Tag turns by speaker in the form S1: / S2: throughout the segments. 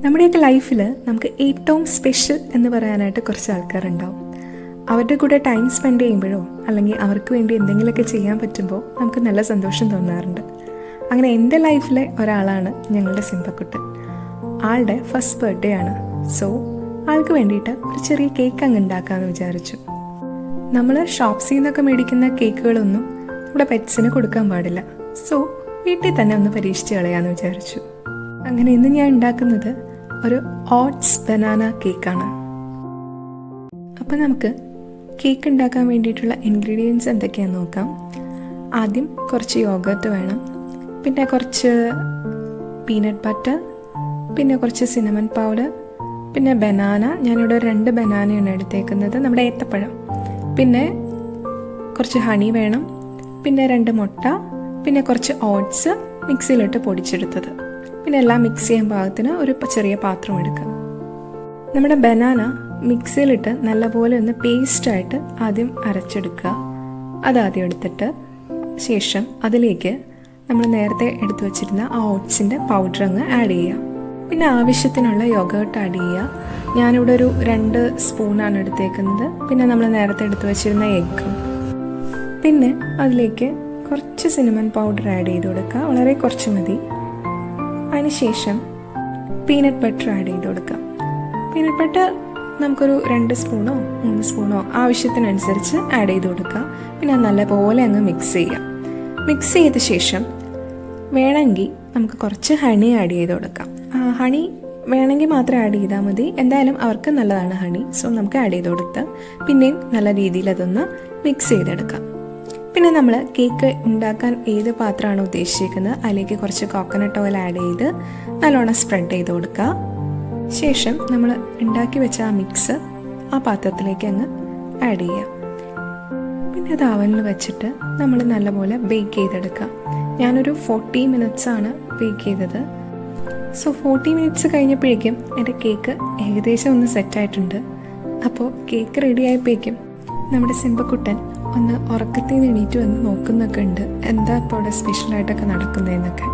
S1: നമ്മുടെയൊക്കെ ലൈഫിൽ നമുക്ക് ഏറ്റവും സ്പെഷ്യൽ എന്ന് പറയാനായിട്ട് കുറച്ച് ആൾക്കാരുണ്ടാവും. അവരുടെ കൂടെ ടൈം സ്പെൻഡ് ചെയ്യുമ്പോഴോ അല്ലെങ്കിൽ അവർക്ക് വേണ്ടി എന്തെങ്കിലുമൊക്കെ ചെയ്യാൻ പറ്റുമ്പോൾ നമുക്ക് നല്ല സന്തോഷം തോന്നാറുണ്ട്. അങ്ങനെ എൻ്റെ ലൈഫിലെ ഒരാളാണ് ഞങ്ങളുടെ സിംബക്കുട്ടൻ. ആളുടെ ഫസ്റ്റ് ബർത്ത്ഡേ ആണ്. സോ ആൾക്ക് വേണ്ടിയിട്ട് ഒരു ചെറിയ കേക്ക് അങ്ങ് ഉണ്ടാക്കാമെന്ന് വിചാരിച്ചു. നമ്മൾ ഷോപ്സിൽ നിന്നൊക്കെ മേടിക്കുന്ന കേക്കുകളൊന്നും നമ്മുടെ പെറ്റ്സിന് കൊടുക്കാൻ പാടില്ല. സോ വീട്ടിൽ തന്നെ ഒന്ന് പരീക്ഷിച്ച് കളയാമെന്ന് വിചാരിച്ചു. അങ്ങനെ ഇന്ന് ഞാൻ ഉണ്ടാക്കുന്നത് ഒരു ഓട്സ് ബനാന കേക്കാണ്. അപ്പം നമുക്ക് കേക്ക് ഉണ്ടാക്കാൻ വേണ്ടിയിട്ടുള്ള ഇൻഗ്രീഡിയൻസ് എന്തൊക്കെയാണെന്ന് നോക്കാം. ആദ്യം കുറച്ച് യോഗർട്ട് വേണം, പിന്നെ കുറച്ച് പീനട്ട് ബട്ടർ, പിന്നെ കുറച്ച് സിനമൺ പൗഡർ, പിന്നെ ബനാന. ഞാനിവിടെ 2 ബനാനയാണ് എടുത്തേക്കുന്നത്, നമ്മുടെ ഏത്തപ്പഴം. പിന്നെ കുറച്ച് ഹണി വേണം, പിന്നെ 2 മുട്ട, പിന്നെ കുറച്ച് ഓട്സ് മിക്സിയിലിട്ട് പൊടിച്ചെടുത്തത്. പിന്നെ എല്ലാം മിക്സ് ചെയ്യാൻ പാകത്തിന് ഒരു ചെറിയ പാത്രം എടുക്കുക. നമ്മുടെ ബനാന മിക്സിയിലിട്ട് നല്ലപോലെ ഒന്ന് പേസ്റ്റായിട്ട് ആദ്യം അരച്ചെടുക്കുക. അതാദ്യം എടുത്തിട്ട് ശേഷം അതിലേക്ക് നമ്മൾ നേരത്തെ എടുത്തു വച്ചിരുന്ന ആ ഓട്സിൻ്റെ പൗഡർ അങ്ങ് ആഡ് ചെയ്യുക. പിന്നെ ആവശ്യത്തിനുള്ള യോഗർട്ട് ആഡ് ചെയ്യുക. ഞാനിവിടെ ഒരു 2 സ്പൂണാണ് എടുത്തേക്കുന്നത്. പിന്നെ നമ്മൾ നേരത്തെ എടുത്തു വച്ചിരുന്ന എഗ്ഗും, പിന്നെ അതിലേക്ക് കുറച്ച് സിനമൺ പൗഡർ ആഡ് ചെയ്ത് കൊടുക്കുക, വളരെ കുറച്ച് മതി. അതിനുശേഷം പീനട്ട് ബട്ടർ ആഡ് ചെയ്ത് കൊടുക്കുക. പീനട്ട് ബട്ടർ നമുക്കൊരു 2 സ്പൂണോ 3 സ്പൂണോ ആവശ്യത്തിനനുസരിച്ച് ആഡ് ചെയ്ത് കൊടുക്കുക. പിന്നെ നല്ലപോലെ അങ്ങ് മിക്സ് ചെയ്യുക. മിക്സ് ചെയ്ത ശേഷം വേണമെങ്കിൽ നമുക്ക് കുറച്ച് ഹണി ആഡ് ചെയ്ത് കൊടുക്കാം. ഹണി വേണമെങ്കിൽ മാത്രം ആഡ് ചെയ്താൽ മതി, എന്തായാലും അവർക്ക് നല്ലതാണ് ഹണി. സോ നമുക്ക് ആഡ് ചെയ്ത് കൊടുത്ത് പിന്നെയും നല്ല രീതിയിൽ അതൊന്ന് മിക്സ് ചെയ്തെടുക്കാം. പിന്നെ നമ്മൾ കേക്ക് ഉണ്ടാക്കാൻ ഏത് പാത്രമാണോ ഉദ്ദേശിക്കുന്നത് അതിലേക്ക് കുറച്ച് കോക്കനട്ട് ഓയിൽ ആഡ് ചെയ്ത് നല്ലോണം സ്പ്രെഡ് ചെയ്ത് കൊടുക്കുക. ശേഷം നമ്മൾ ഉണ്ടാക്കി വെച്ച ആ മിക്സ് ആ പാത്രത്തിലേക്ക് അങ്ങ് ആഡ് ചെയ്യുക. പിന്നെ അത് അവനിൽ വെച്ചിട്ട് നമ്മൾ നല്ലപോലെ ബേക്ക് ചെയ്തെടുക്കുക. ഞാനൊരു 40 മിനിറ്റ്സ് ആണ് ബേക്ക് ചെയ്തത്. സോ 40 മിനിറ്റ്സ് കഴിഞ്ഞപ്പോഴേക്കും എൻ്റെ കേക്ക് ഏകദേശം ഒന്ന് സെറ്റായിട്ടുണ്ട്. അപ്പോൾ കേക്ക് റെഡി ആയപ്പോഴേക്കും നമ്മുടെ സിംബക്കുട്ടൻ ഒന്ന് ഉറക്കത്തിൽ നിന്ന് എണീറ്റ് വന്ന് നോക്കുന്നൊക്കെ ഉണ്ട്, എന്താ ഇപ്പോൾ അവിടെ സ്പെഷ്യലായിട്ടൊക്കെ നടക്കുന്നതെന്നൊക്കെ.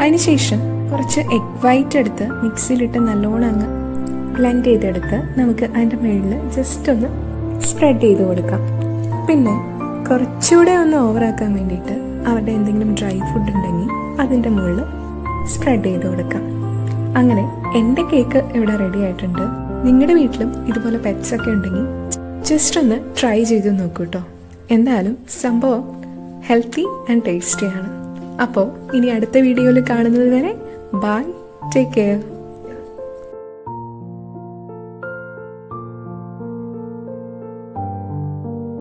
S1: അതിനുശേഷം കുറച്ച് എഗ് വൈറ്റ് എടുത്ത് മിക്സിയിലിട്ട് നല്ലോണം അങ്ങ് ബ്ലെൻഡ് ചെയ്തെടുത്ത് നമുക്ക് അതിൻ്റെ മുകളിൽ ജസ്റ്റ് ഒന്ന് സ്പ്രെഡ് ചെയ്ത് കൊടുക്കാം. പിന്നെ കുറച്ചുകൂടെ ഒന്ന് ഓവറാക്കാൻ വേണ്ടിയിട്ട് അവരുടെ എന്തെങ്കിലും ഡ്രൈ ഫുഡ് ഉണ്ടെങ്കിൽ അതിൻ്റെ മുകളിൽ സ്പ്രെഡ് ചെയ്ത് കൊടുക്കാം. അങ്ങനെ എൻ്റെ കേക്ക് ഇവിടെ റെഡി ആയിട്ടുണ്ട്. നിങ്ങളുടെ വീട്ടിലും ഇതുപോലെ പെറ്റ്സ് ഒക്കെ ഉണ്ടെങ്കിൽ ജസ്റ്റ് ഒന്ന് ട്രൈ ചെയ്ത് നോക്കൂ കേട്ടോ. എന്തായാലും സംഭവം ഹെൽത്തി ആൻഡ് ടേസ്റ്റിയാണ്. അപ്പോൾ ഇനി അടുത്ത വീഡിയോയിൽ കാണുന്നത് വരെ ബൈ, ടേക്ക് കെയർ.